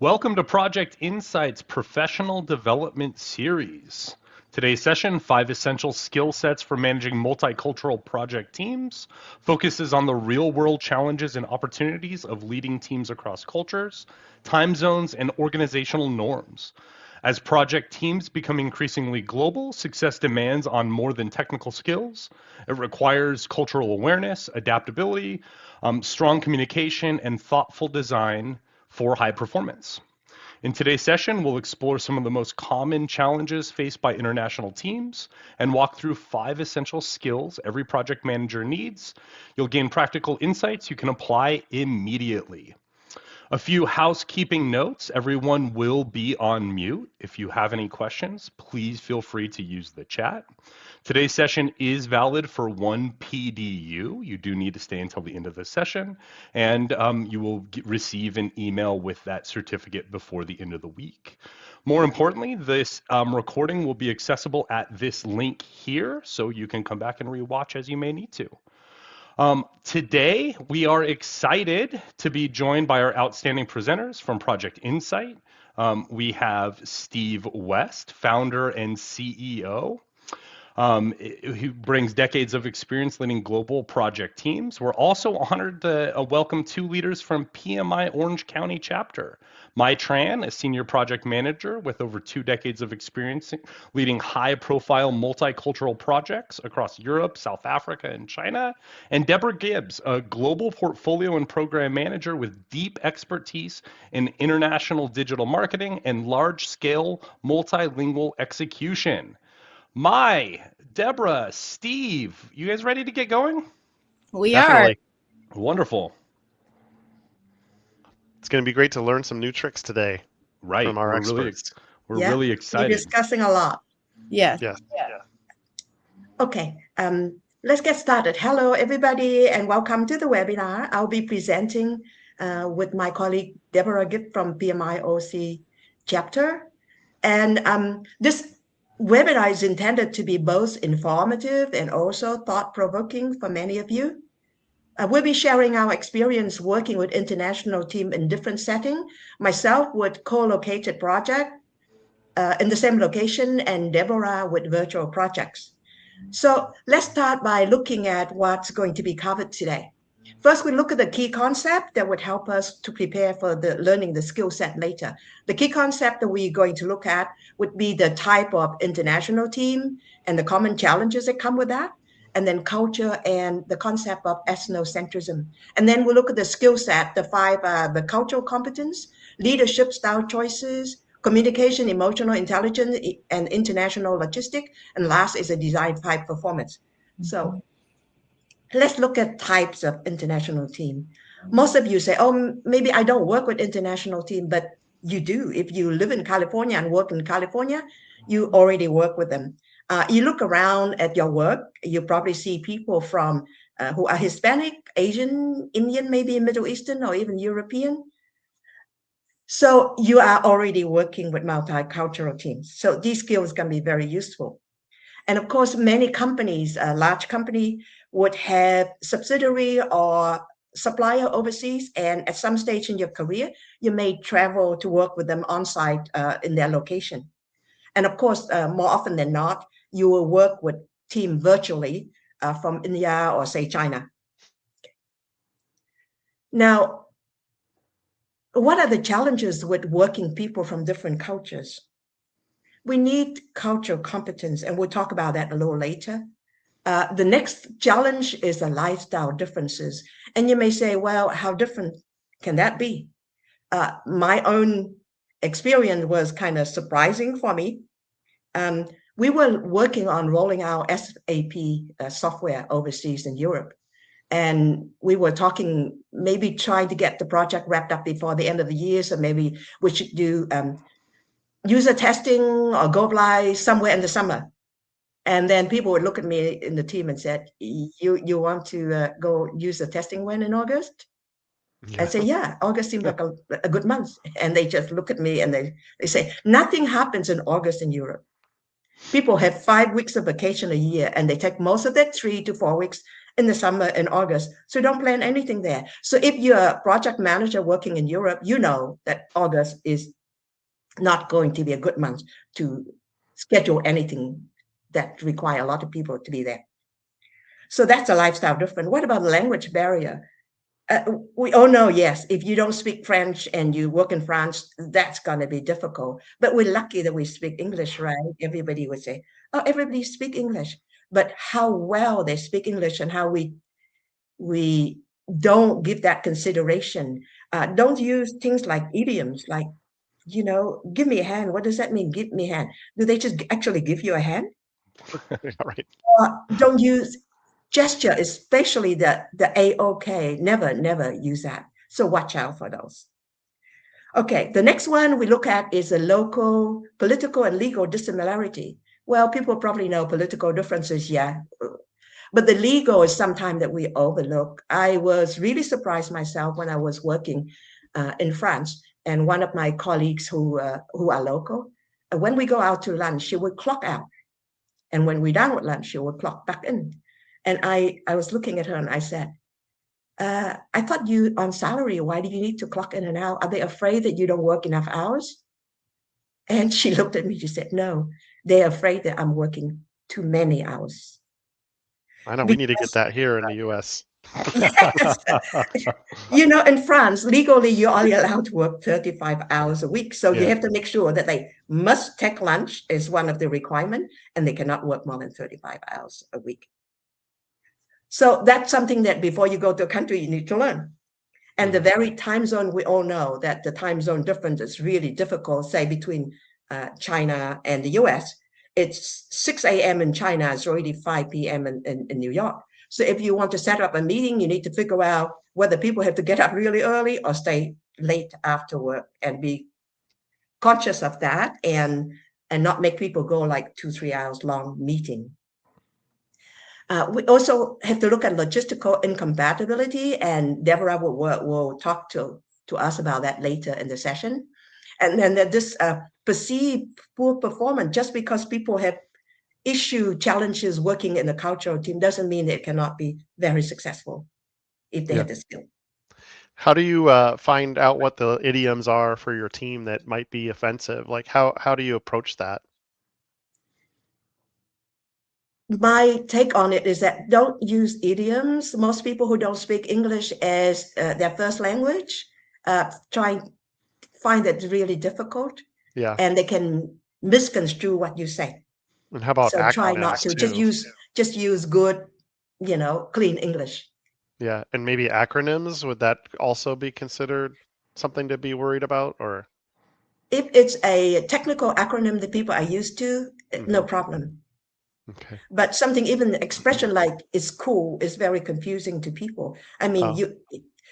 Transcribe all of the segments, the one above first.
Welcome to Project Insight's Professional Development Series. Today's session, 5 Essential Skill Sets for Managing Multicultural Project Teams, focuses on the real-world challenges and opportunities of leading teams across cultures, time zones, and organizational norms. As project teams become increasingly global, success demands on more than technical skills. It requires cultural awareness, adaptability, strong communication, and thoughtful design for high performance. In today's session, we'll explore some of the most common challenges faced by international teams and walk through 5 essential skills every project manager needs. You'll gain practical insights you can apply immediately. A few housekeeping notes. Everyone will be on mute. If you have any questions, please feel free to use the chat. Today's session is valid for 1 PDU. You do need to stay until the end of the session, and you will receive an email with that certificate before the end of the week. More importantly, this recording will be accessible at this link here, so you can come back and rewatch as you may need to. Today, we are excited to be joined by our outstanding presenters from Project Insight. We have Steve West, founder and CEO, who brings decades of experience leading global project teams. We're also honored to welcome 2 leaders from PMI Orange County chapter. Mai Tran, a senior project manager with over 2 decades of experience leading high-profile multicultural projects across Europe, South Africa, and China. And Deborah Gibbs, a global portfolio and program manager with deep expertise in international digital marketing and large-scale multilingual execution. Mai, Deborah, Steve, you guys ready to get going? We Definitely. are. Wonderful. It's going to be great to learn some new tricks today Right. from our experts. We're really We're excited. discussing a lot. Yes. Yes. Okay, let's get started. Hello, everybody, and welcome to the webinar. I'll be presenting with my colleague, Deborah Gibb from PMI OC chapter. And this webinar is intended to be both informative and also thought-provoking for many of you. We'll be sharing our experience working with international team in different settings. Myself with co-located project in the same location, and Deborah with virtual projects. So let's start by looking at what's going to be covered today. First, we look at the key concept that would help us to prepare for the learning the skill set later. The key concept that we're going to look at would be the type of international team and the common challenges that come with that, and then culture and the concept of ethnocentrism. And then we'll look at the skill set, the 5, the cultural competence, leadership style choices, communication, emotional intelligence, and international logistic. And last is a design type performance. So let's look at types of international team. Most of you say, oh, maybe I don't work with international team, but you do. If you live in California and work in California, you already work with them. You look around at your work, you probably see people from who are Hispanic, Asian, Indian, maybe Middle Eastern, or even European. So you are already working with multicultural teams. So these skills can be very useful. And of course, many companies, a large company would have subsidiary or supplier overseas. And at some stage in your career, you may travel to work with them on site in their location. And of course, more often than not, you will work with team virtually from India or say China. Now, what are the challenges with working people from different cultures? We need cultural competence, and we'll talk about that a little later. The next challenge is the lifestyle differences. And you may say, well, how different can that be? My own experience was kind of surprising for me. We were working on rolling out SAP software overseas in Europe. And we were talking, maybe trying to get the project wrapped up before the end of the year. So maybe we should do user testing or go live somewhere in the summer. And then people would look at me in the team and said, you want to go user testing when in August? Yeah. I say, yeah, August seems like a good month. And they just look at me and they say, nothing happens in August in Europe. People have 5 weeks of vacation a year, and they take most of that 3 to 4 weeks in the summer in August. So don't plan anything there. So if you're a project manager working in Europe, you know that August is not going to be a good month to schedule anything that require a lot of people to be there. So that's a lifestyle difference. What about the language barrier? We all know, yes, if you don't speak French and you work in France, that's going to be difficult. But we're lucky that we speak English, right? Everybody would say, oh, everybody speak English. But how well they speak English and how we don't give that consideration. Don't use things like idioms, like, give me a hand. What does that mean? Give me a hand. Do they just actually give you a hand? Right. Don't use gesture, especially the A-OK. Never use that. So watch out for those. Okay, the next one we look at is a local political and legal dissimilarity. Well, people probably know political differences, yeah. But the legal is sometimes that we overlook. I was really surprised myself when I was working in France, and one of my colleagues who are local, when we go out to lunch, she would clock out. And when we're done with lunch, she would clock back in. And I was looking at her and I said, I thought you on salary. Why do you need to clock in and out? Are they afraid that you don't work enough hours? And she looked at me, she said, no, they're afraid that I'm working too many hours. I know we need to get that here in the US. Yes. In France, legally, you're only allowed to work 35 hours a week. So you have to make sure that they must take lunch is one of the requirements, and they cannot work more than 35 hours a week. So that's something that before you go to a country, you need to learn. And the very time zone, we all know that the time zone difference is really difficult, say between China and the US. It's 6 a.m. in China, it's already 5 p.m. in New York. So if you want to set up a meeting, you need to figure out whether people have to get up really early or stay late after work, and be conscious of that and not make people go like 2-3 hours long meeting. We also have to look at logistical incompatibility, and Deborah will talk to us about that later in the session. And then this perceived poor performance, just because people have challenges working in a cultural team, doesn't mean it cannot be very successful if they have the skill. How do you find out what the idioms are for your team that might be offensive? Like how do you approach that? My take on it is that don't use idioms. Most people who don't speak English as their first language find it really difficult. Yeah. And they can misconstrue what you say. And how about acronyms? Try not to. Just use good, clean English. Yeah, and maybe acronyms, would that also be considered something to be worried about, or? If it's a technical acronym that people are used to, no problem. Okay. But something, even the expression like "it's cool" is very confusing to people. I mean,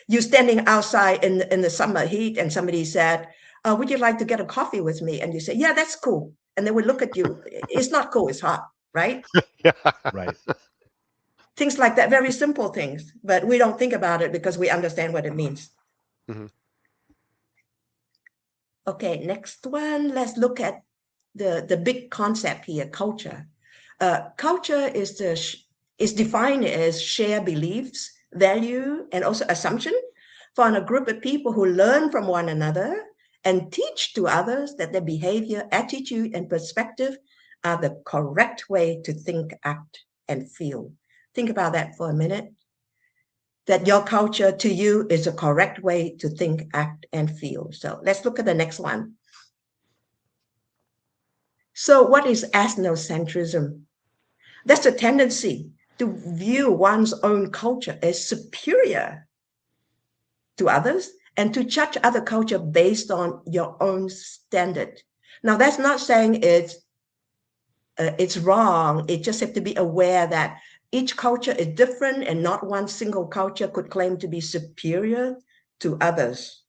you standing outside in the summer heat, and somebody said, would you like to get a coffee with me? And you say, yeah, that's cool. And they would look at you. It's not cool, it's hot, right? Yeah. Right. Things like that, very simple things, but we don't think about it because we understand what it means. Okay, next one. Let's look at the big concept here, culture. Culture is defined as shared beliefs, value, and also assumption for a group of people who learn from one another and teach to others that their behavior, attitude, and perspective are the correct way to think, act, and feel. Think about that for a minute. That your culture to you is a correct way to think, act, and feel. So let's look at the next one. So what is ethnocentrism? That's a tendency to view one's own culture as superior to others and to judge other culture based on your own standard. Now, that's not saying it's wrong. It just have to be aware that each culture is different and not one single culture could claim to be superior to others.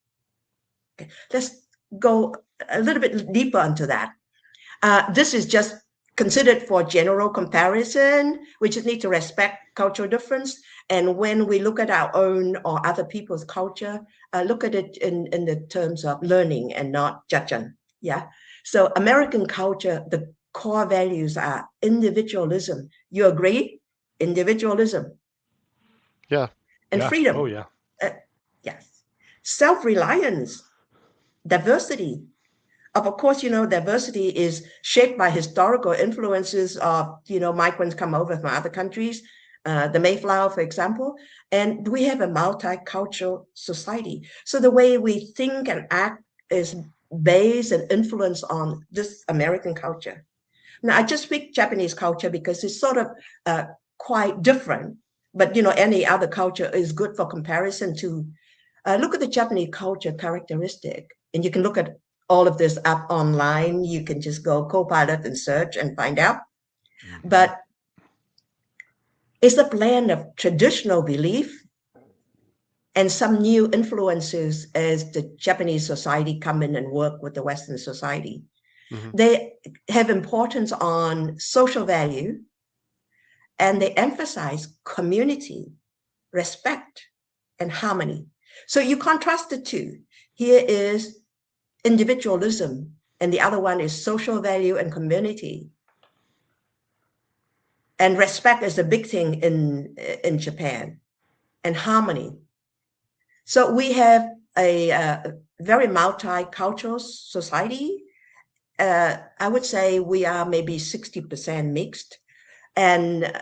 Okay. Let's go a little bit deeper into that. This is just considered for general comparison. We just need to respect cultural difference. And when we look at our own or other people's culture, look at it in the terms of learning and not judging. Yeah. So American culture, the core values are individualism. You agree? Individualism. Yeah. And Yeah. freedom. Oh, yeah. Yes. Self-reliance, diversity. Of course, diversity is shaped by historical influences of, migrants come over from other countries, the Mayflower, for example, and we have a multicultural society. So the way we think and act is based and influenced on this American culture. Now, I just speak Japanese culture because it's sort of quite different, but, any other culture is good for comparison to look at the Japanese culture characteristic, and you can look at all of this up online. You can just go Copilot and search and find out. Mm-hmm. But it's a blend of traditional belief and some new influences as the Japanese society come in and work with the Western society. Mm-hmm. They have importance on social value, and they emphasize community, respect, and harmony. So you contrast the two. Here is individualism, and the other one is social value and community. And respect is a big thing in Japan, and harmony. So we have a very multicultural society. I would say we are maybe 60% mixed, and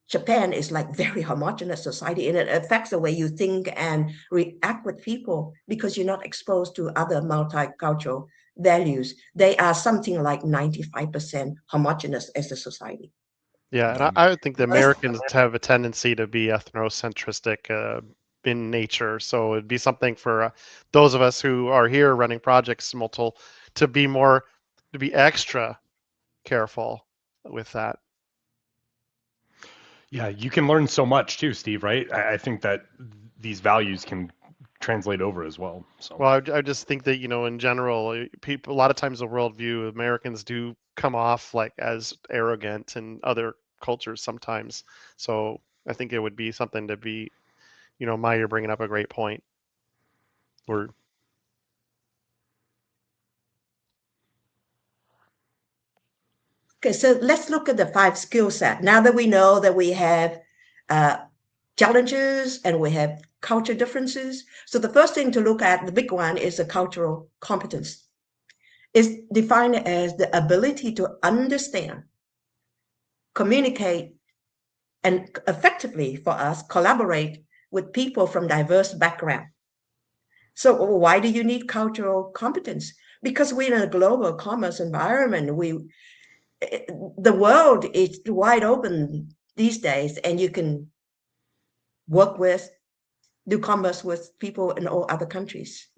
Japan is like very homogenous society, and it affects the way you think and react with people because you're not exposed to other multicultural values. They are something like 95% homogenous as a society. Yeah, and Mm-hmm. I would think the Americans have a tendency to be ethnocentristic in nature. So it'd be something for those of us who are here running projects simultaneously to be extra careful with that. Yeah, you can learn so much too, Steve, right? I think that these values can translate over as well. So, Well, I just think that, in general, people, a lot of times the worldview, Americans do come off like as arrogant in other cultures sometimes. So I think it would be something to be, Maya, you're bringing up a great point. We're Okay, so let's look at the 5 skill set. Now that we know that we have challenges and we have culture differences, so the first thing to look at, the big one, is the cultural competence. It's defined as the ability to understand, communicate, and effectively for us collaborate with people from diverse backgrounds. So why do you need cultural competence? Because we're in a global commerce environment. The world is wide open these days, and you can work with, do commerce with people in all other countries.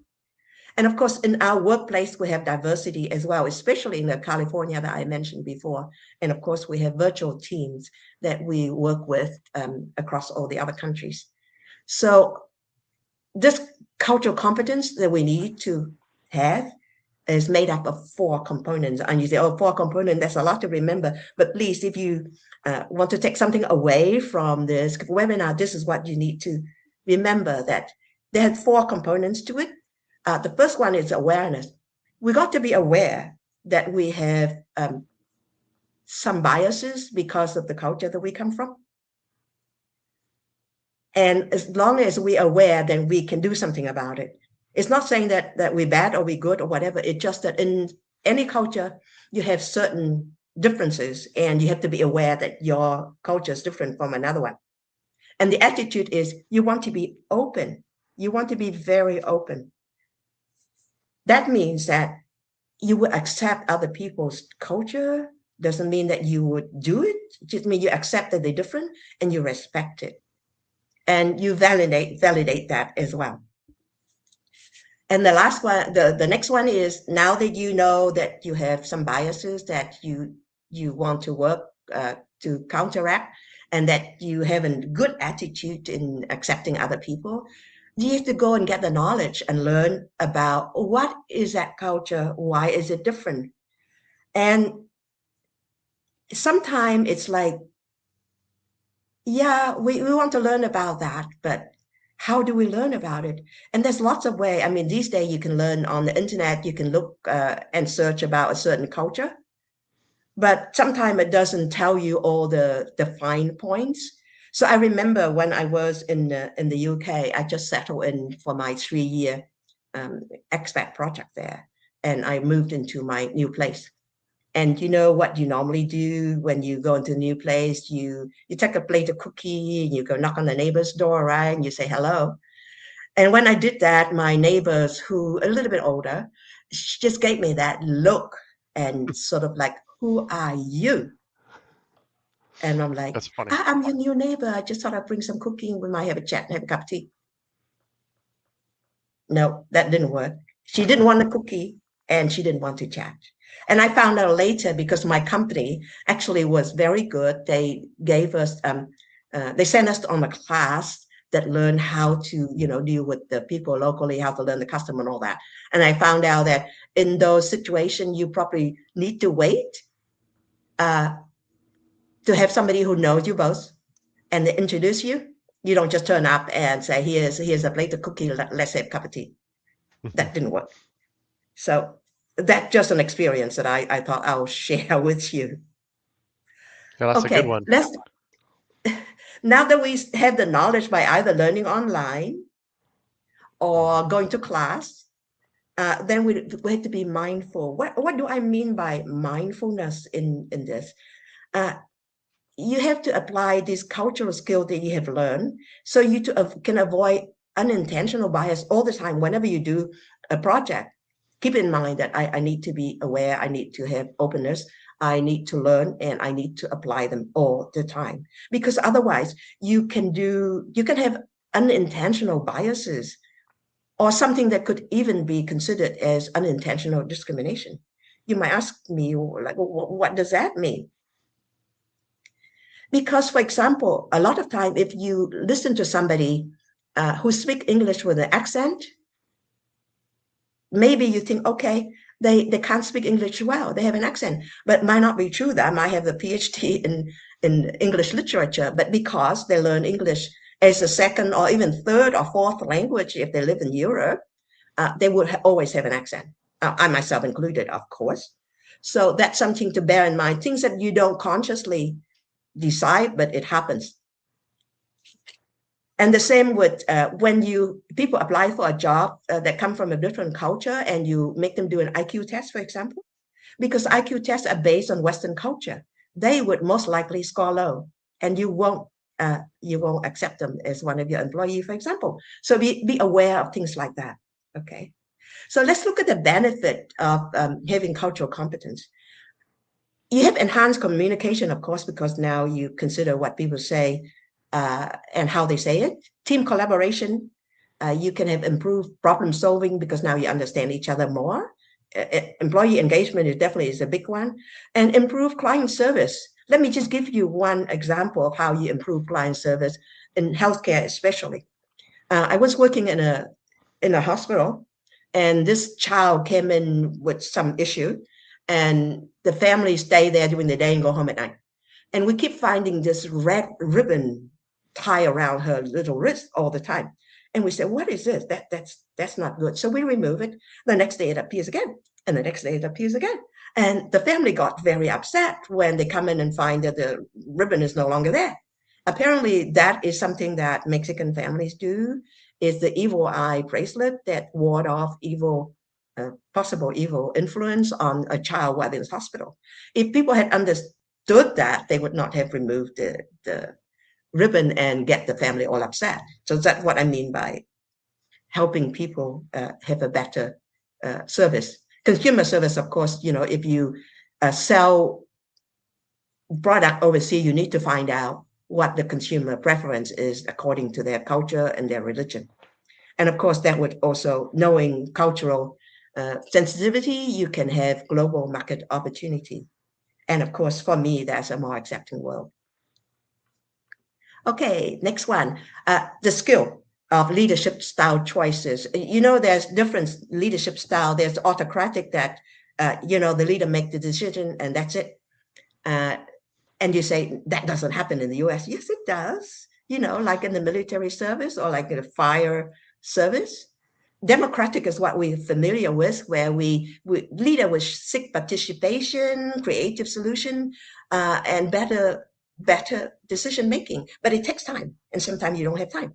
And of course, in our workplace, we have diversity as well, especially in the California that I mentioned before. And of course, we have virtual teams that we work with across all the other countries. So this cultural competence that we need to have is made up of 4 components. And you say, 4 components, that's a lot to remember. But please, if you want to take something away from this webinar, this is what you need to remember, that there are 4 components to it. The first one is awareness. We got to be aware that we have some biases because of the culture that we come from. And as long as we're aware, then we can do something about it. It's not saying that we're bad or we're good or whatever. It's just that in any culture, you have certain differences, and you have to be aware that your culture is different from another one. And the attitude is you want to be open. You want to be very open. That means that you would accept other people's culture. Doesn't mean that you would do it. It just means you accept that they're different and you respect it. And you validate that as well. And the last one, the next one is, now that you know that you have some biases that you want to work to counteract, and that you have a good attitude in accepting other people, you have to go and get the knowledge and learn about what is that culture, why is it different. And sometimes it's like, yeah, we want to learn about that, but how do we learn about it? And there's lots of ways. I mean, these days you can learn on the internet, you can look and search about a certain culture, but sometimes it doesn't tell you all the fine points. So I remember when I was in the UK, I just settled in for my 3-year expat project there, and I moved into my new place. And you know what you normally do when you go into a new place? You take a plate of cookie and you go knock on the neighbor's door, right? And you say hello. And when I did that, my neighbors, who a little bit older, she just gave me that look and sort of like, "Who are you?" And I'm like, That's funny. "I'm your new neighbor. I just thought I'd bring some cookie and we might have a chat and have a cup of tea." No, that didn't work. She didn't want a cookie and she didn't want to chat. And I found out later because my company actually was very good. They gave us, they sent us on a class that learned how to, deal with the people locally, how to learn the custom and all that. And I found out that in those situations, you probably need to wait to have somebody who knows you both and they introduce you. You don't just turn up and say, here's a plate of cookie, let's have a cup of tea. That didn't work. So that's just an experience that I thought I'll share with you. Yeah, that's a good Okay, one. now that we have the knowledge by either learning online or going to class, then we have to be mindful. What do I mean by mindfulness in this? You have to apply this cultural skill that you have learned so you can avoid unintentional bias all the time whenever you do a project. Keep in mind that I need to be aware, I need to have openness, I need to learn, and I need to apply them all the time. Because otherwise you can have unintentional biases or something that could even be considered as unintentional discrimination. You might ask me, like, what does that mean? Because, for example, a lot of time, if you listen to somebody who speak English with an accent, maybe you think, okay, they can't speak English well. They have an accent, but it might not be true. That might have a PhD in English literature, but because they learn English as a second or even third or fourth language, if they live in Europe, they would always have an accent. I myself included, of course. So that's something to bear in mind. Things that you don't consciously decide, but it happens. And the same with when people apply for a job that come from a different culture and you make them do an IQ test, for example, because IQ tests are based on Western culture, they would most likely score low, and you won't accept them as one of your employee, for example. So be aware of things like that. Okay. So let's look at the benefit of having cultural competence. You have enhanced communication, of course, because now you consider what people say and how they say it. Team collaboration, you can have improved problem solving because now you understand each other more. Employee engagement is a big one. And improve client service. Let me just give you one example of how you improve client service in healthcare, especially. I was working in a hospital, and this child came in with some issue, and the family stay there during the day and go home at night. And we keep finding this red ribbon tie around her little wrist all the time. And we said, what is this? That's not good. So we remove it. The next day it appears again. And the next day it appears again. And the family got very upset when they come in and find that the ribbon is no longer there. Apparently, that is something that Mexican families do, is the evil eye bracelet that ward off possible evil influence on a child while in the hospital. If people had understood that, they would not have removed the ribbon and get the family all upset. So that's what I mean by helping people have a better service. Consumer service, of course, if you sell product overseas, you need to find out what the consumer preference is according to their culture and their religion. And of course, that would also, knowing cultural sensitivity, you can have global market opportunity. And of course, for me, that's a more accepting world. Okay, next one, the skill of leadership style choices. There's different leadership style. There's autocratic that, the leader make the decision and that's it. And you say, that doesn't happen in the US. Yes, it does. Like in the military service or like in the fire service. Democratic is what we're familiar with, where we leader with seek participation, creative solution, and better better decision making. But it takes time, and sometimes you don't have time.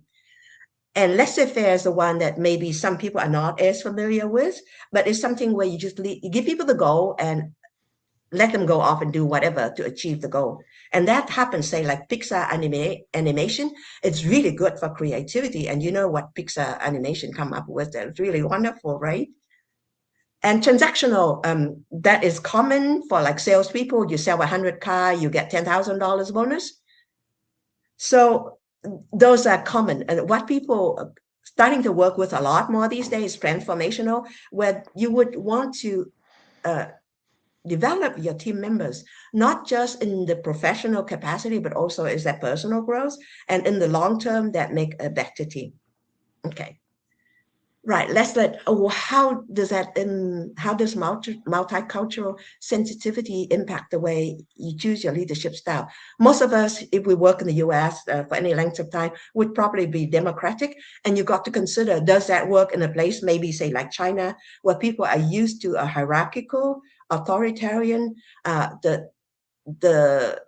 And laissez-faire is the one that maybe some people are not as familiar with, but it's something where you just you give people the goal and let them go off and do whatever to achieve the goal. And that happens, say, like Pixar animation. It's really good for creativity. And you know what Pixar animation come up with? That's really wonderful, right? And transactional, that is common for like salespeople. You sell 100 cars, you get $10,000 bonus. So those are common. And what people starting to work with a lot more these days, transformational, where you would want to develop your team members, not just in the professional capacity, but also as their personal growth. And in the long term, that make a better team. Okay. Right. How does multicultural sensitivity impact the way you choose your leadership style? Most of us, if we work in the US for any length of time, would probably be democratic. And you got to consider, does that work in a place, maybe say like China, where people are used to a hierarchical, authoritarian, the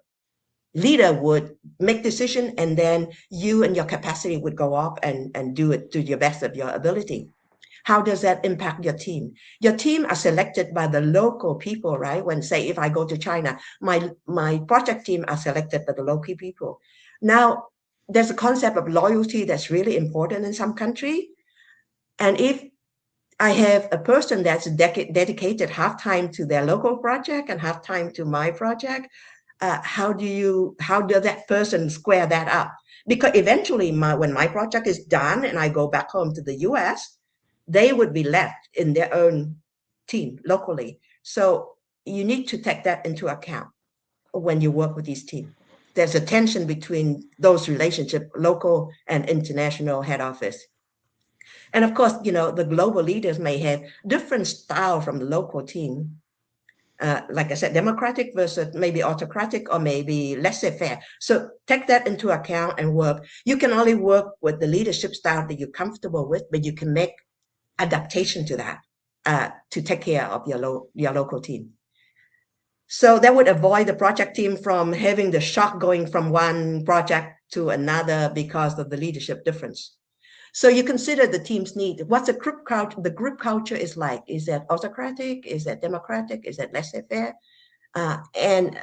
leader would make decision, and then you and your capacity would go up and do it to your best of your ability. How does that impact your team? Your team are selected by the local people, right? When say, if I go to China, my project team are selected by the local people. Now, there's a concept of loyalty that's really important in some country. And if I have a person that's dedicated half time to their local project and half time to my project, how does that person square that up? Because eventually when my project is done and I go back home to the US, they would be left in their own team locally. So you need to take that into account when you work with these teams. There's a tension between those relationships, local and international head office. And of course, the global leaders may have different style from the local team. Like I said, democratic versus maybe autocratic or maybe laissez-faire. So take that into account and work. You can only work with the leadership style that you're comfortable with, but you can make adaptation to that to take care of your local team. So that would avoid the project team from having the shock going from one project to another because of the leadership difference. So you consider the team's need. What's the group culture is like? Is that autocratic? Is that democratic? Is that laissez-faire? And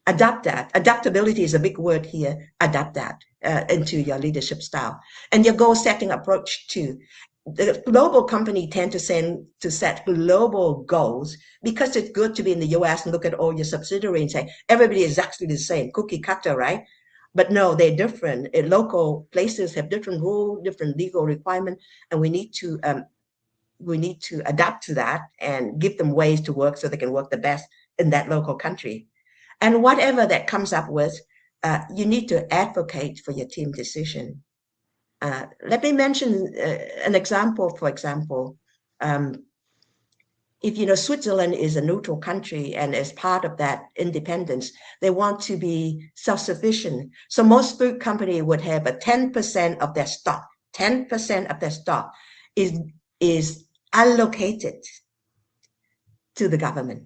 adapt that. Adaptability is a big word here. Adapt that into your leadership style. And your goal setting approach too. The global company tend to set global goals because it's good to be in the US and look at all your subsidiaries and say, everybody is exactly the same, cookie cutter, right? But no, they're different. Local places have different rules, different legal requirements, and we need to adapt to that and give them ways to work so they can work the best in that local country. And whatever that comes up with, you need to advocate for your team decision. Let me mention an example. For example, if Switzerland is a neutral country, and as part of that independence, they want to be self-sufficient. So most food company would have a 10% of their stock. 10% of their stock is allocated to the government.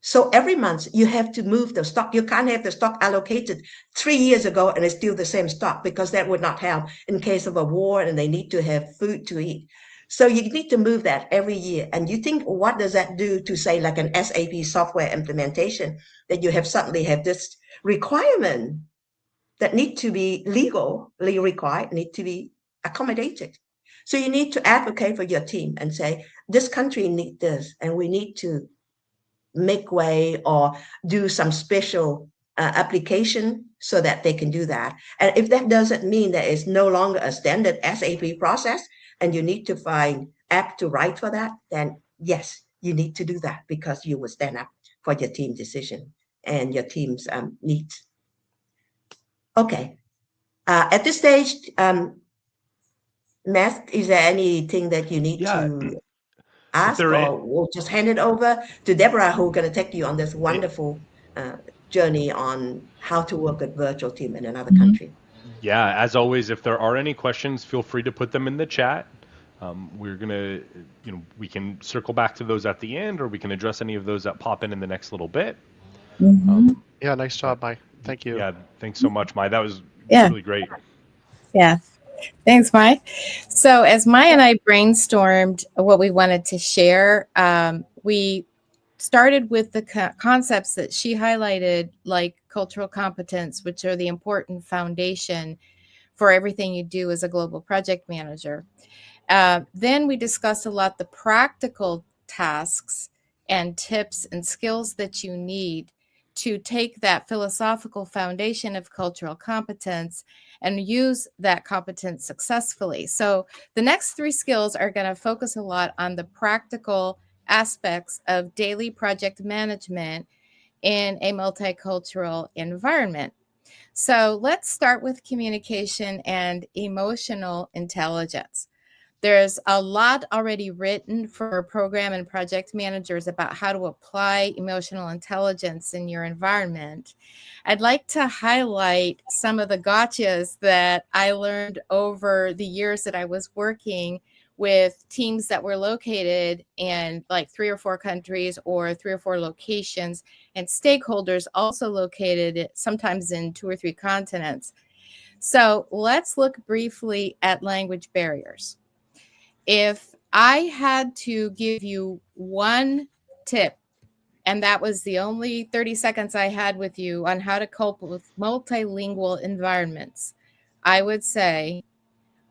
So every month you have to move the stock. You can't have the stock allocated 3 years ago and it's still the same stock, because that would not help in case of a war and they need to have food to eat. So you need to move that every year. And you think, what does that do to, say, like an SAP software implementation, that you suddenly have this requirement that need to be legally required, need to be accommodated. So you need to advocate for your team and say, this country needs this, and we need to make way or do some special application so that they can do that. And if that doesn't mean that it's no longer a standard SAP process and you need to find app to write for that, then yes, you need to do that, because you will stand up for your team decision and your team's needs. Okay. At this stage, Matt, is there anything that you need to ask, or we'll just hand it over to Deborah, who's going to take you on this wonderful journey on how to work with virtual team in another country. Yeah, as always, if there are any questions, feel free to put them in the chat. We're gonna, we can circle back to those at the end, or we can address any of those that pop in the next little bit. Yeah, nice job, Mai. Thank you. Yeah, thanks so much, Mai. That was Yeah. really great. Yeah. Thanks, Mai. So as Mai and I brainstormed what we wanted to share, we started with the concepts that she highlighted, like cultural competence, which are the important foundation for everything you do as a global project manager. Then we discussed a lot the practical tasks and tips and skills that you need to take that philosophical foundation of cultural competence and use that competence successfully. So the next 3 skills are going to focus a lot on the practical aspects of daily project management in a multicultural environment. So let's start with communication and emotional intelligence. There's a lot already written for program and project managers about how to apply emotional intelligence in your environment. I'd like to highlight some of the gotchas that I learned over the years that I was working with teams that were located in like 3 or 4 countries or 3 or 4 locations, and stakeholders also located sometimes in 2 or 3 continents. So let's look briefly at language barriers. If I had to give you one tip, and that was the only 30 seconds I had with you on how to cope with multilingual environments, I would say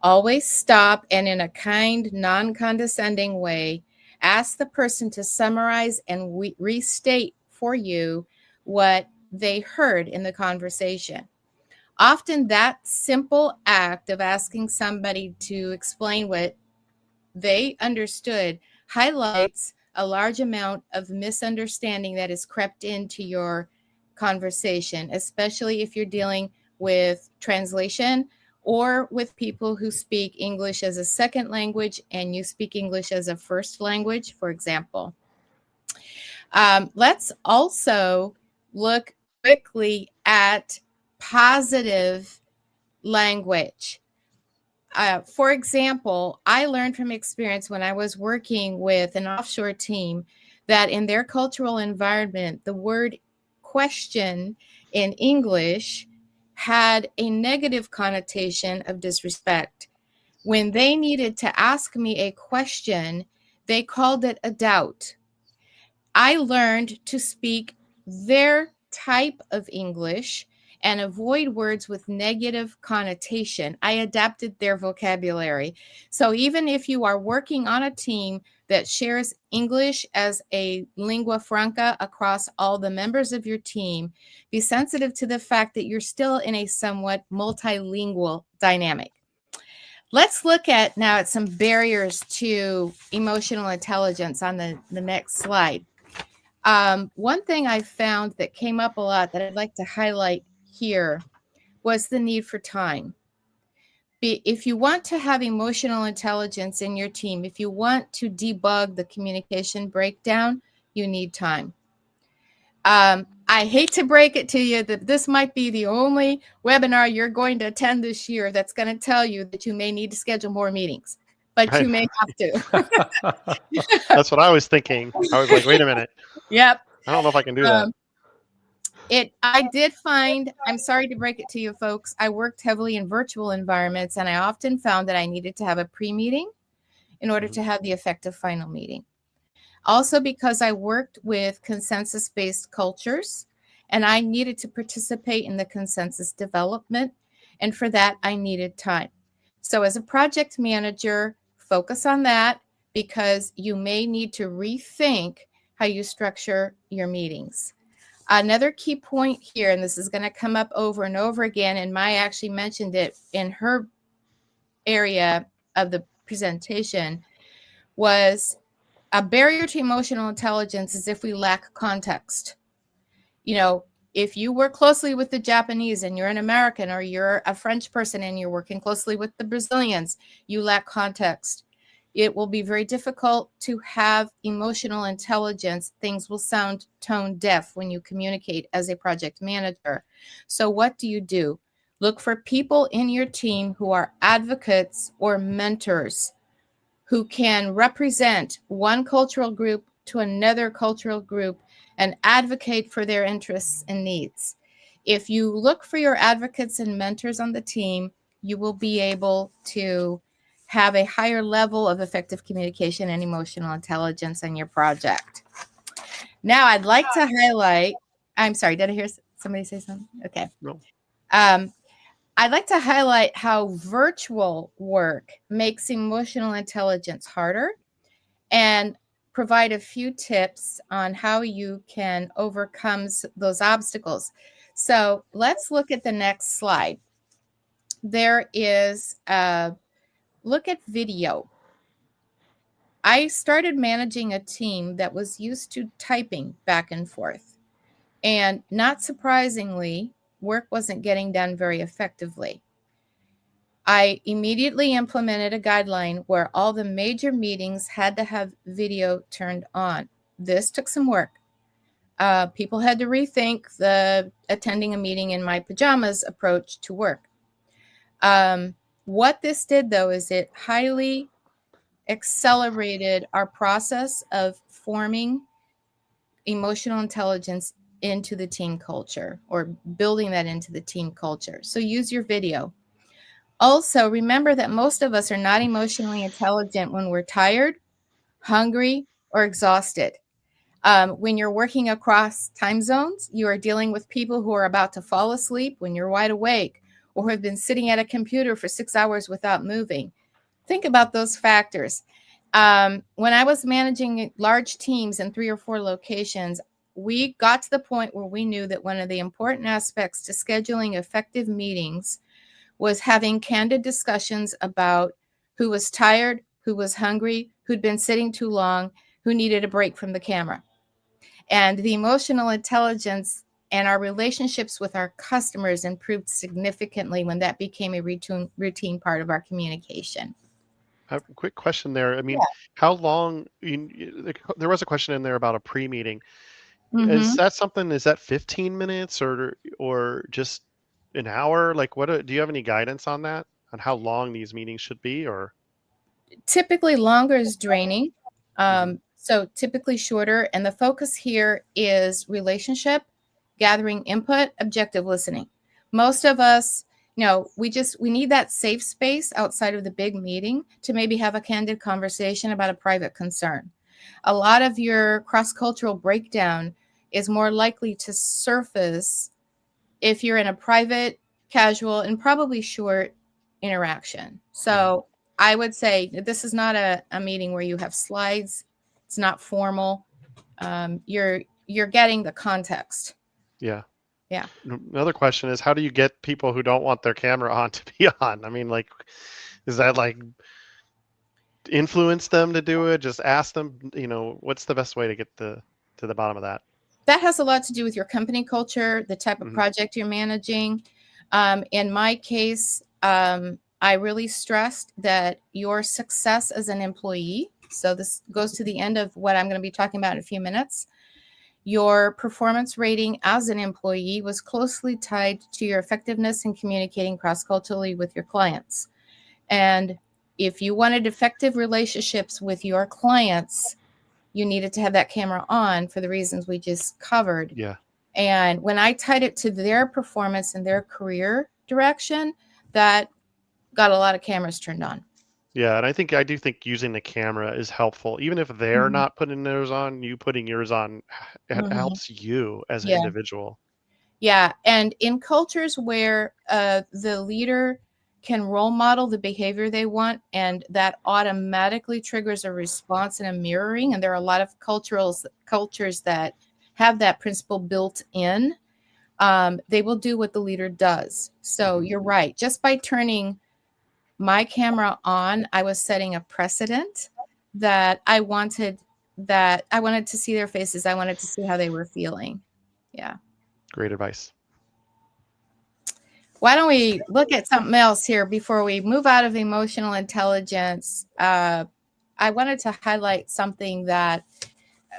always stop and, in a kind, non-condescending way, ask the person to summarize and restate for you what they heard in the conversation. Often that simple act of asking somebody to explain what they understood highlights a large amount of misunderstanding that has crept into your conversation, especially if you're dealing with translation or with people who speak English as a second language and you speak English as a first language, for example. Let's also look quickly at positive language. For example, I learned from experience when I was working with an offshore team that in their cultural environment, the word question in English had a negative connotation of disrespect. When they needed to ask me a question, they called it a doubt. I learned to speak their type of English and avoid words with negative connotation. I adapted their vocabulary. So even if you are working on a team that shares English as a lingua franca across all the members of your team, be sensitive to the fact that you're still in a somewhat multilingual dynamic. Let's look at now at some barriers to emotional intelligence on the next slide. One thing I found that came up a lot that I'd like to highlight here was the need for time. If you want to have emotional intelligence in your team, if you want to debug the communication breakdown, you need time. I hate to break it to you that this might be the only webinar you're going to attend this year that's going to tell you that you may need to schedule more meetings, but you may have to. That's what I was thinking. I was like, wait a minute. Yep. I don't know if I can do that. I did find, I'm sorry to break it to you folks, I worked heavily in virtual environments, and I often found that I needed to have a pre-meeting in order to have the effective final meeting. Also because I worked with consensus-based cultures, and I needed to participate in the consensus development, and for that I needed time. So as a project manager, focus on that because you may need to rethink how you structure your meetings. Another key point here, and this is going to come up over and over again, and Maya actually mentioned it in her area of the presentation, was a barrier to emotional intelligence is if we lack context. You know, if you work closely with the Japanese and you're an American, or you're a French person and you're working closely with the Brazilians, you lack context. It will be very difficult to have emotional intelligence. Things will sound tone deaf when you communicate as a project manager. So what do? Look for people in your team who are advocates or mentors who can represent one cultural group to another cultural group and advocate for their interests and needs. If you look for your advocates and mentors on the team, you will be able to have a higher level of effective communication and emotional intelligence in your project. Now, I'd like to highlight, I'm sorry, did I hear somebody say something? Okay. No. I'd like to highlight how virtual work makes emotional intelligence harder and provide a few tips on how you can overcome those obstacles. So let's look at the next slide. There is a look at video. I started managing a team that was used to typing back and forth. And not surprisingly, work wasn't getting done very effectively. I immediately implemented a guideline where all the major meetings had to have video turned on. This took some work. People had to rethink the attending a meeting in my pajamas approach to work. What this did, though, is it highly accelerated our process of forming emotional intelligence into the team culture, or building that into the team culture. So use your video. Also, remember that most of us are not emotionally intelligent when we're tired, hungry, or exhausted. When you're working across time zones, you are dealing with people who are about to fall asleep when you're wide awake, or who have been sitting at a computer for 6 hours without moving. Think about those factors. When I was managing large teams in 3 or 4 locations, we got to the point where we knew that one of the important aspects to scheduling effective meetings was having candid discussions about who was tired, who was hungry, who'd been sitting too long, who needed a break from the camera. And the emotional intelligence and our relationships with our customers improved significantly when that became a routine part of our communication. I have a quick question there. I mean, Yeah. how long? There was a question in there about a pre-meeting. Is Mhm. that something? Is that 15 minutes or just an hour? Like, do you have any guidance on that? On how long these meetings should be, or? Typically longer is draining. Mhm. So typically shorter. And the focus here is relationship, gathering input, objective listening. Most of us, we need that safe space outside of the big meeting to maybe have a candid conversation about a private concern. A lot of your cross-cultural breakdown is more likely to surface if you're in a private, casual, and probably short interaction. Mhm. So I would say this is not a meeting where you have slides. It's not formal. You're getting the context. Yeah. Yeah. Another question is, how do you get people who don't want their camera on to be on? I mean, like, is that like influence them to do it? Just ask them, what's the best way to get to the bottom of that? That has a lot to do with your company culture, the type of Mhm. project you're managing. In my case, I really stressed that your success as an employee, so this goes to the end of what I'm going to be talking about in a few minutes, your performance rating as an employee was closely tied to your effectiveness in communicating cross-culturally with your clients. And if you wanted effective relationships with your clients, you needed to have that camera on for the reasons we just covered. Yeah. And when I tied it to their performance and their career direction, that got a lot of cameras turned on. Yeah, and I do think using the camera is helpful. Even if they're Mhm. not putting theirs on, you putting yours on, it Mhm. helps you as an Yeah. individual. Yeah. And in cultures where the leader can role model the behavior they want, and that automatically triggers a response and a mirroring. And there are a lot of cultures that have that principle built in. They will do what the leader does. So Mhm. you're right. Just by turning my camera on, I was setting a precedent that I wanted to see their faces. I wanted to see how they were feeling. Yeah. Great advice. Why don't we look at something else here before we move out of emotional intelligence? I wanted to highlight something that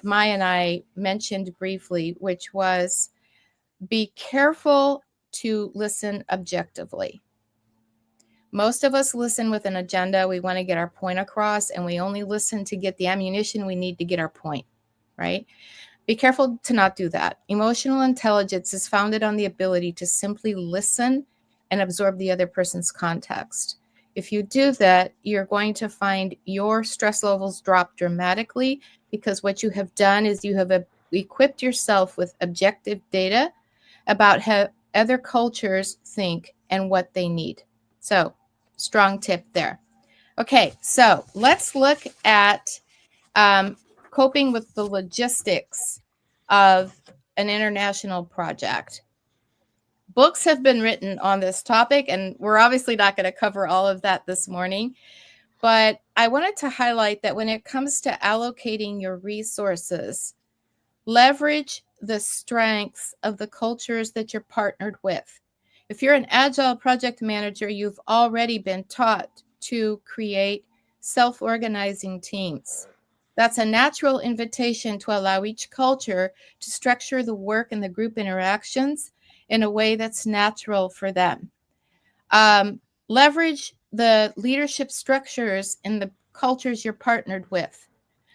Maya and I mentioned briefly, which was be careful to listen objectively. Most of us listen with an agenda. We want to get our point across, and we only listen to get the ammunition we need to get our point, right? Be careful to not do that. Emotional intelligence is founded on the ability to simply listen and absorb the other person's context. If you do that, you're going to find your stress levels drop dramatically, because what you have done is you have equipped yourself with objective data about how other cultures think and what they need. So, strong tip there. Okay, so let's look at coping with the logistics of an international project. Books have been written on this topic, and we're obviously not going to cover all of that this morning. But I wanted to highlight that when it comes to allocating your resources, leverage the strengths of the cultures that you're partnered with. If you're an agile project manager, you've already been taught to create self-organizing teams. That's a natural invitation to allow each culture to structure the work and the group interactions in a way that's natural for them. Leverage the leadership structures in the cultures you're partnered with.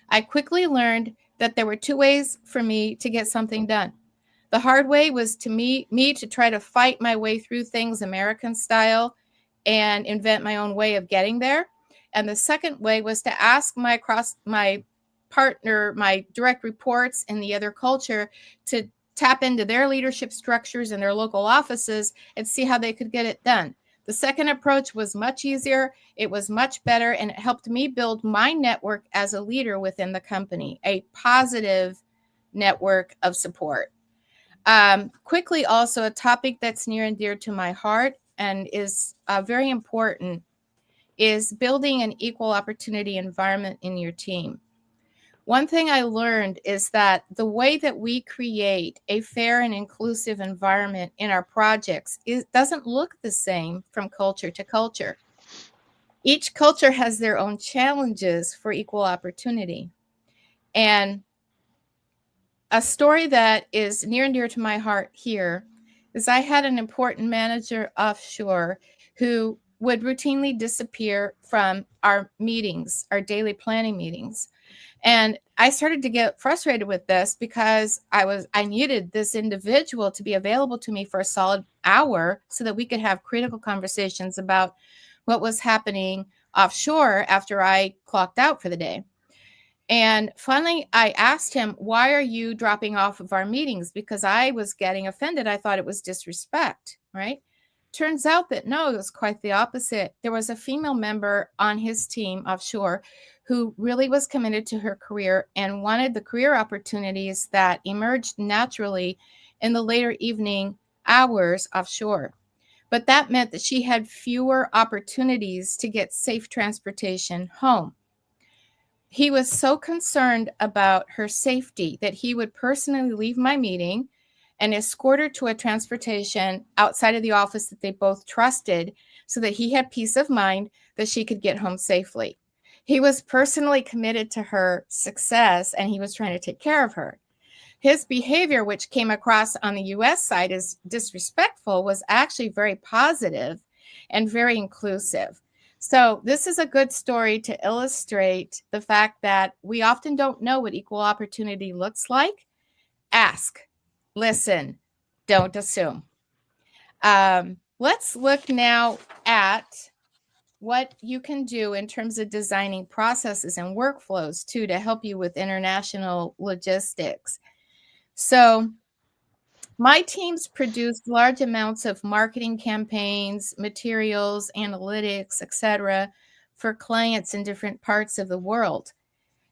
I quickly learned that there were two ways for me to get something done. The hard way was to me to try to fight my way through things American style and invent my own way of getting there. And the second way was to ask my partner, my direct reports in the other culture, to tap into their leadership structures in their local offices and see how they could get it done. The second approach was much easier, it was much better, and it helped me build my network as a leader within the company, a positive network of support. Quickly, also, a topic that's near and dear to my heart and is very important is building an equal opportunity environment in your team. One thing I learned is that the way that we create a fair and inclusive environment in our projects doesn't look the same from culture to culture. Each culture has their own challenges for equal opportunity. And a story that is near and dear to my heart here is I had an important manager offshore who would routinely disappear from our meetings, our daily planning meetings. And I started to get frustrated with this because I needed this individual to be available to me for a solid hour so that we could have critical conversations about what was happening offshore after I clocked out for the day. And finally, I asked him, why are you dropping off of our meetings? Because I was getting offended. I thought it was disrespect, right? Turns out that no, it was quite the opposite. There was a female member on his team offshore who really was committed to her career and wanted the career opportunities that emerged naturally in the later evening hours offshore. But that meant that she had fewer opportunities to get safe transportation home. He was so concerned about her safety that he would personally leave my meeting and escort her to a transportation outside of the office that they both trusted so that he had peace of mind that she could get home safely. He was personally committed to her success, and he was trying to take care of her. His behavior, which came across on the U.S. side as disrespectful, was actually very positive and very inclusive. So this is a good story to illustrate the fact that we often don't know what equal opportunity looks like. Ask, listen, don't assume. Let's look now at what you can do in terms of designing processes and workflows too to help you with international logistics. So my teams produced large amounts of marketing campaigns, materials, analytics, etc., for clients in different parts of the world.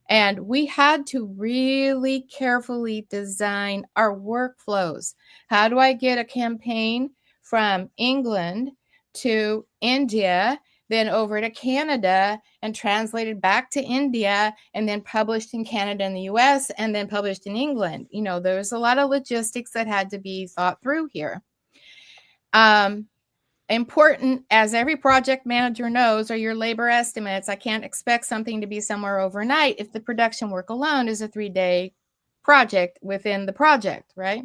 And we had to really carefully design our workflows. How do I get a campaign from England to India, then over to Canada, and translated back to India, and then published in Canada and the US, and then published in England? You know, there's a lot of logistics that had to be thought through here. Important, as every project manager knows, are your labor estimates. I can't expect something to be somewhere overnight if the production work alone is a 3-day project within the project, right?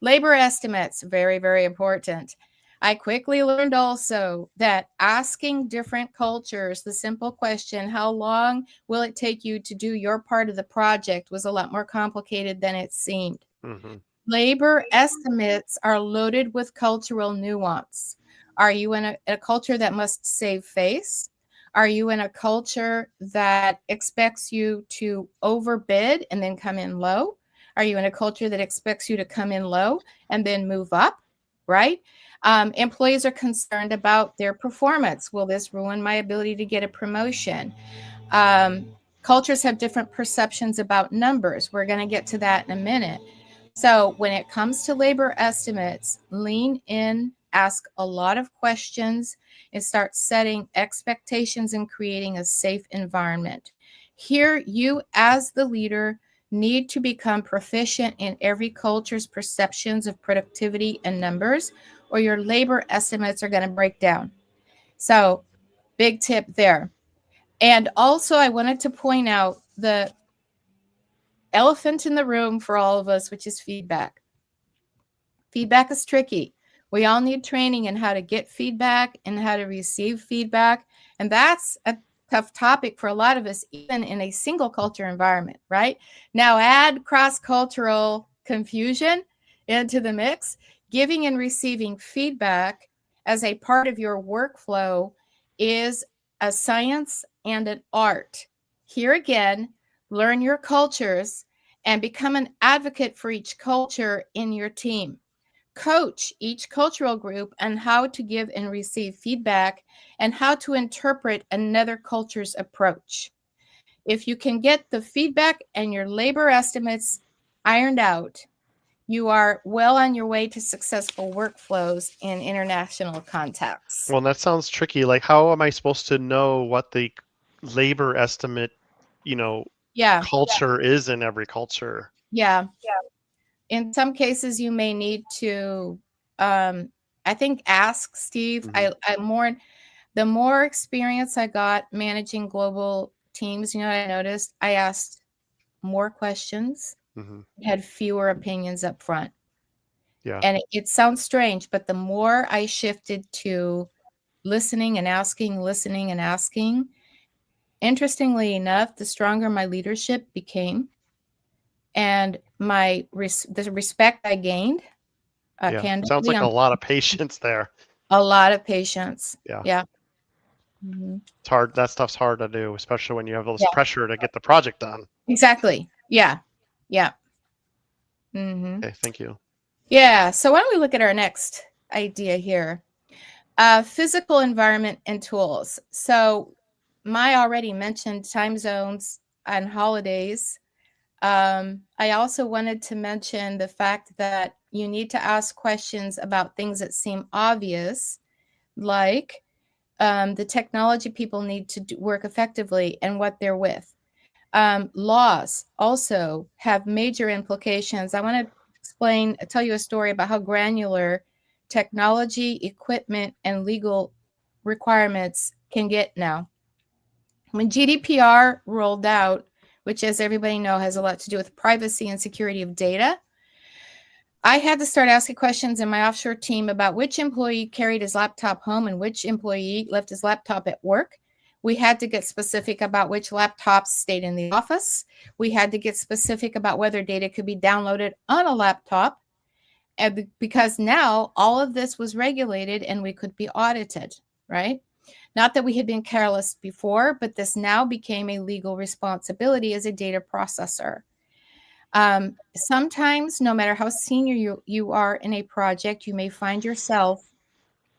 Labor estimates, very, very important. I quickly learned also that asking different cultures the simple question, how long will it take you to do your part of the project, was a lot more complicated than it seemed. Mm-hmm. Labor estimates are loaded with cultural nuance. Are you in a culture that must save face? Are you in a culture that expects you to overbid and then come in low? Are you in a culture that expects you to come in low and then move up? Right? Employees are concerned about their performance. Will this ruin my ability to get a promotion? Cultures have different perceptions about numbers. We're going to get to that in a minute. So when it comes to labor estimates, lean in, ask a lot of questions, and start setting expectations and creating a safe environment. Here, you as the leader need to become proficient in every culture's perceptions of productivity and numbers, or your labor estimates are going to break down. So, big tip there. And also, I wanted to point out the elephant in the room for all of us, which is feedback. Feedback is tricky. We all need training in how to get feedback and how to receive feedback. And that's a tough topic for a lot of us, even in a single culture environment, right? Now add cross-cultural confusion into the mix. Giving and receiving feedback as a part of your workflow is a science and an art. Here again, learn your cultures and become an advocate for each culture in your team. Coach each cultural group on how to give and receive feedback and how to interpret another culture's approach. If you can get the feedback and your labor estimates ironed out, you are well on your way to successful workflows in international contexts. Well, that sounds tricky. Like, how am I supposed to know what the labor estimate, culture is in every culture? Yeah. In some cases, you may need to, I think, ask Steve. Mm-hmm. The more experience I got managing global teams, what I noticed? I asked more questions, Mm-hmm. had fewer opinions up front. Yeah. And it sounds strange, but the more I shifted to listening and asking, interestingly enough, the stronger my leadership became and the respect I gained. Sounds like a lot of patience there. A lot of patience. Yeah. Mm-hmm. It's hard. That stuff's hard to do, especially when you have all this pressure to get the project done. Exactly. Yeah. Mm-hmm. Okay, thank you. Yeah. So why don't we look at our next idea here? Physical environment and tools. So my already mentioned time zones and holidays. I also wanted to mention the fact that you need to ask questions about things that seem obvious, like the technology people need to work effectively and what they're with. Laws also have major implications. I want to tell you a story about how granular technology, equipment, and legal requirements can get now. When GDPR rolled out, which, as everybody knows, has a lot to do with privacy and security of data, I had to start asking questions in my offshore team about which employee carried his laptop home and which employee left his laptop at work. We had to get specific about which laptops stayed in the office. We had to get specific about whether data could be downloaded on a laptop. And because now all of this was regulated and we could be audited, right? Not that we had been careless before, but this now became a legal responsibility as a data processor. Sometimes, no matter how senior you are in a project, you may find yourself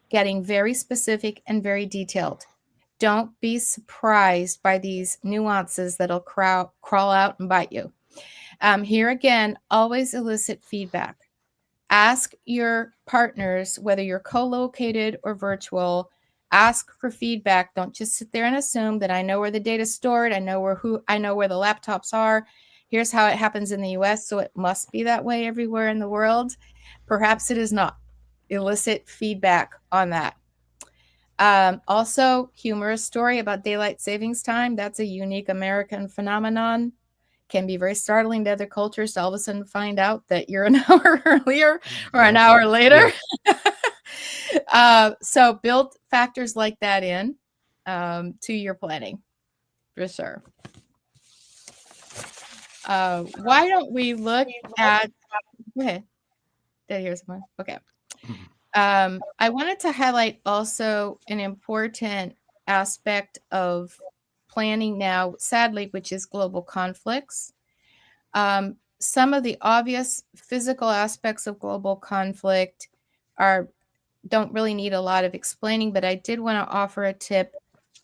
getting very specific and very detailed. Don't be surprised by these nuances that'll crawl out and bite you. Here again, always elicit feedback. Ask your partners, whether you're co-located or virtual, ask for feedback. Don't just sit there and assume that I know where the data's stored. I know where the laptops are. Here's how it happens in the US, so it must be that way everywhere in the world. Perhaps it is not. Elicit feedback on that. Also, humorous story about daylight savings time. That's a unique American phenomenon. Can be very startling to other cultures to all of a sudden find out that you're an hour earlier or an hour later. So build factors like that in to your planning, for sure. Why don't we look at, go ahead. Did I hear someone? Okay. I wanted to highlight also an important aspect of planning now, sadly, which is global conflicts. Some of the obvious physical aspects of global conflict don't really need a lot of explaining, but I did want to offer a tip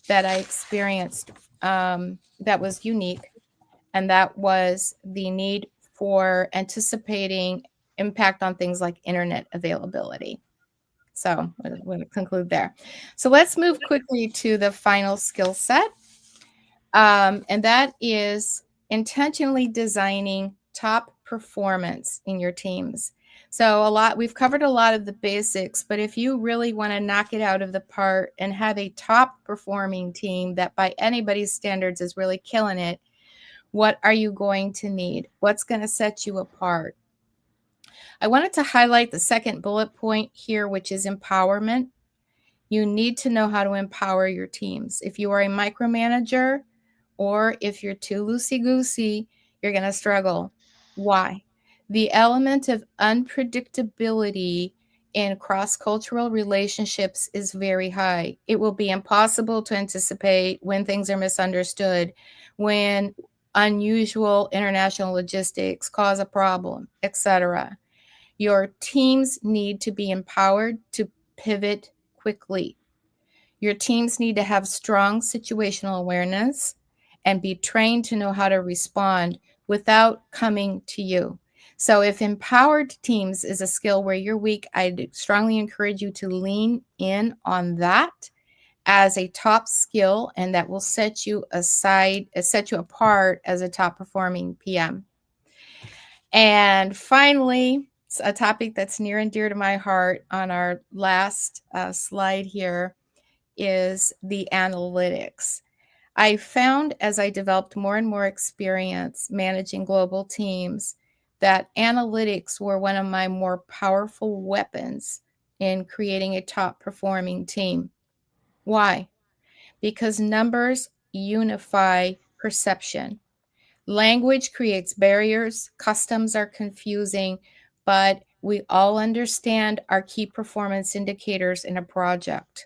that I experienced that was unique, and that was the need for anticipating impact on things like internet availability. So I'm going to conclude there. So let's move quickly to the final skill set, and that is intentionally designing top performance in your teams. So we've covered a lot of the basics, but if you really want to knock it out of the park and have a top performing team that by anybody's standards is really killing it, what are you going to need? What's going to set you apart? I wanted to highlight the second bullet point here, which is empowerment. You need to know how to empower your teams. If you are a micromanager or if you're too loosey-goosey, you're going to struggle. Why? The element of unpredictability in cross-cultural relationships is very high. It will be impossible to anticipate when things are misunderstood, when unusual international logistics cause a problem, etc. Your teams need to be empowered to pivot quickly. Your teams need to have strong situational awareness and be trained to know how to respond without coming to you. So if empowered teams is a skill where you're weak, I'd strongly encourage you to lean in on that as a top skill, and that will set you apart as a top performing PM. And finally, a topic that's near and dear to my heart on our last slide here is the analytics. I found as I developed more and more experience managing global teams that analytics were one of my more powerful weapons in creating a top performing team. Why? Because numbers unify perception. Language creates barriers, customs are confusing, but we all understand our key performance indicators in a project.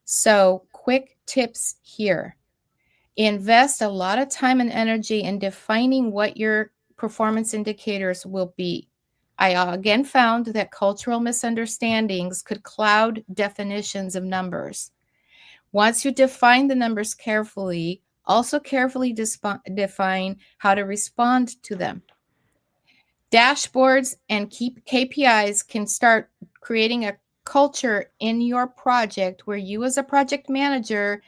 So, quick tips here. Invest a lot of time and energy in defining what your performance indicators will be. I again found that cultural misunderstandings could cloud definitions of numbers. Once you define the numbers carefully, also carefully define how to respond to them. Dashboards and KPIs can start creating a culture in your project where you as a project manager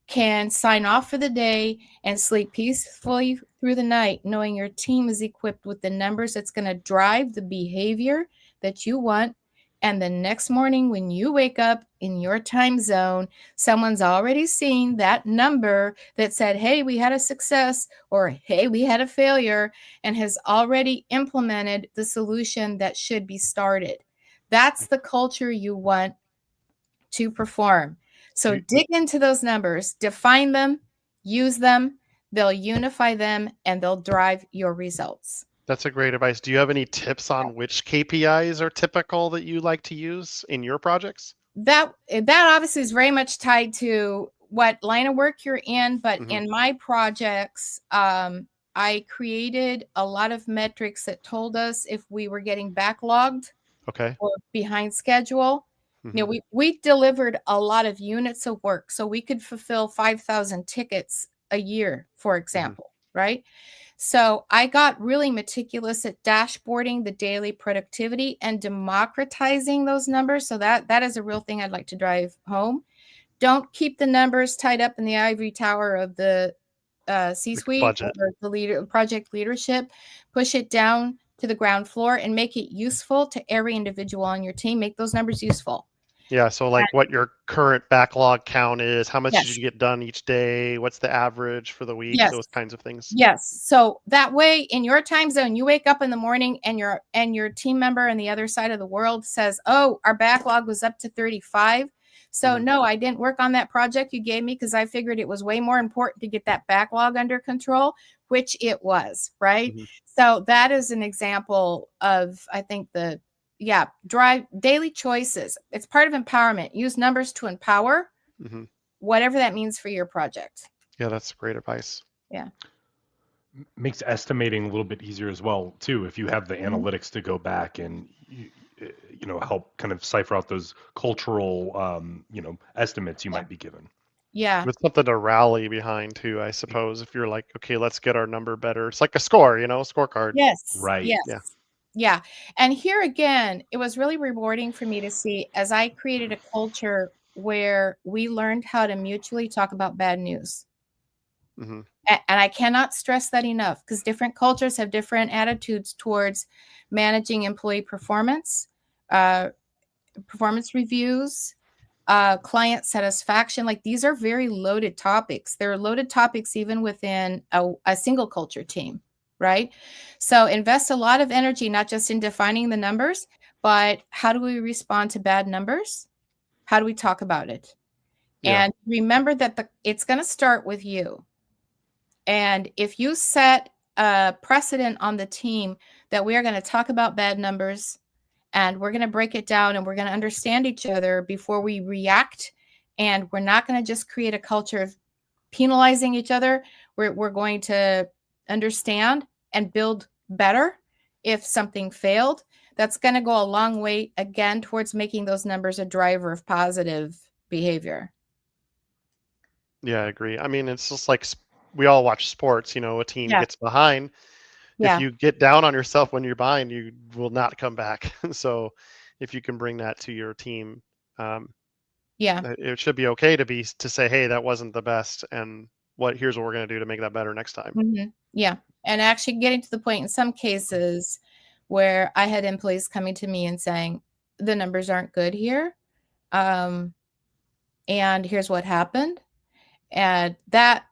can sign off for the day and sleep peacefully through the night, knowing your team is equipped with the numbers that's going to drive the behavior that you want. And the next morning when you wake up in your time zone, someone's already seen that number that said, hey, we had a success, or hey, we had a failure, and has already implemented the solution that should be started. That's the culture you want to perform. So dig into those numbers, define them, use them, they'll unify them, and they'll drive your results. That's a great advice. Do you have any tips on which KPIs are typical that you like to use in your projects? That obviously is very much tied to what line of work you're in, but in my projects, I created a lot of metrics that told us if we were getting backlogged or behind schedule. You know, we delivered a lot of units of work, so we could fulfill 5,000 tickets a year, for example, right? So I got really meticulous at dashboarding the daily productivity and democratizing those numbers. So that is a real thing I'd like to drive home. Don't keep the numbers tied up in the ivory tower of the C-suite or the project leadership. Push it down to the ground floor and make it useful to every individual on your team. Make those numbers useful. Yeah, so like what your current backlog count is, how much did Yes. you get done each day, what's the average for the week, Yes. those kinds of things. Yes. So that way in your time zone, you wake up in the morning and your team member on the other side of the world says, "Oh, our backlog was up to 35. So no, I didn't work on that project you gave me because I figured it was way more important to get that backlog under control," which it was, right? So that is an example of, I think, drive daily choices. It's part of empowerment. Use numbers to empower whatever that means for your project. Yeah, that's great advice. Yeah. Makes estimating a little bit easier as well too, if you have the analytics to go back and help kind of cipher out those cultural estimates you might be given. Yeah. With something to rally behind too, I suppose. If you're like, okay, let's get our number better. It's like a score, scorecard. Yes. Right. Yes. Yeah. And here again, it was really rewarding for me to see as I created a culture where we learned how to mutually talk about bad news. And I cannot stress that enough, because different cultures have different attitudes towards managing employee performance, performance reviews, client satisfaction. Like, these are very loaded topics. They're loaded topics even within a single culture team, right? So invest a lot of energy, not just in defining the numbers, but how do we respond to bad numbers? How do we talk about it? Yeah. And remember that it's going to start with you. And if you set a precedent on the team that we are going to talk about bad numbers, and we're going to break it down, and we're going to understand each other before we react, and we're not going to just create a culture of penalizing each other. We're going to understand and build better if something failed. That's going to go a long way, again, towards making those numbers a driver of positive behavior. Yeah, I agree. I mean, it's just like we all watch sports, a team gets behind. If you get down on yourself when you're behind, you will not come back. So if you can bring that to your team, it should be okay to say, hey, that wasn't the best, and here's what we're going to do to make that better next time. Yeah. And actually getting to the point in some cases where I had employees coming to me and saying, the numbers aren't good here. And here's what happened. And that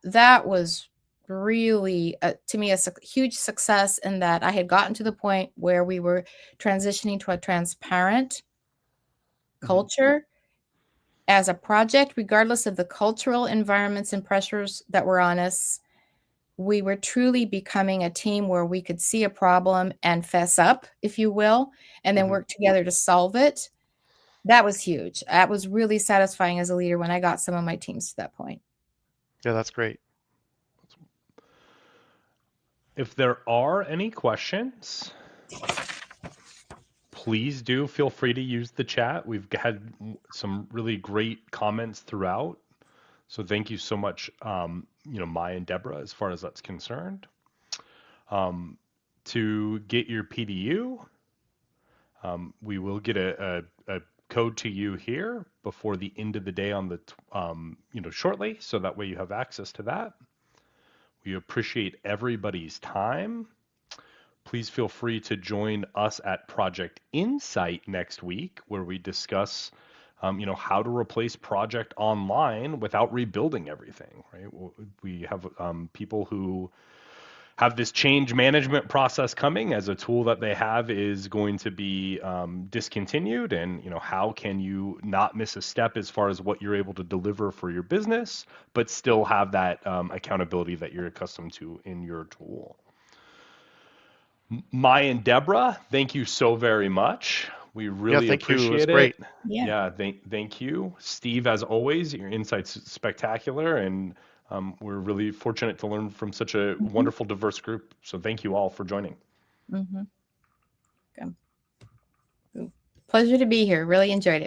was really, to me, a huge success, in that I had gotten to the point where we were transitioning to a transparent culture as a project, regardless of the cultural environments and pressures that were on us. We were truly becoming a team where we could see a problem and fess up, if you will, and then work together to solve it. That was huge. That was really satisfying as a leader when I got some of my teams to that point. Yeah, that's great. If there are any questions, please do feel free to use the chat. We've had some really great comments throughout. So thank you so much, Maya and Deborah, as far as that's concerned. To get your PDU, we will get a code to you here before the end of the day on the, shortly. So that way you have access to that. We appreciate everybody's time. Please feel free to join us at Project Insight next week, where we discuss how to replace Project Online without rebuilding everything, right? We have people who have this change management process coming, as a tool that they have is going to be discontinued, and how can you not miss a step as far as what you're able to deliver for your business, but still have that accountability that you're accustomed to in your tool. Maya and Deborah, thank you so very much. We really appreciate it. Yeah, thank you. Steve, as always, your insight's spectacular, and we're really fortunate to learn from such a wonderful, diverse group. So thank you all for joining. Pleasure to be here. Really enjoyed it.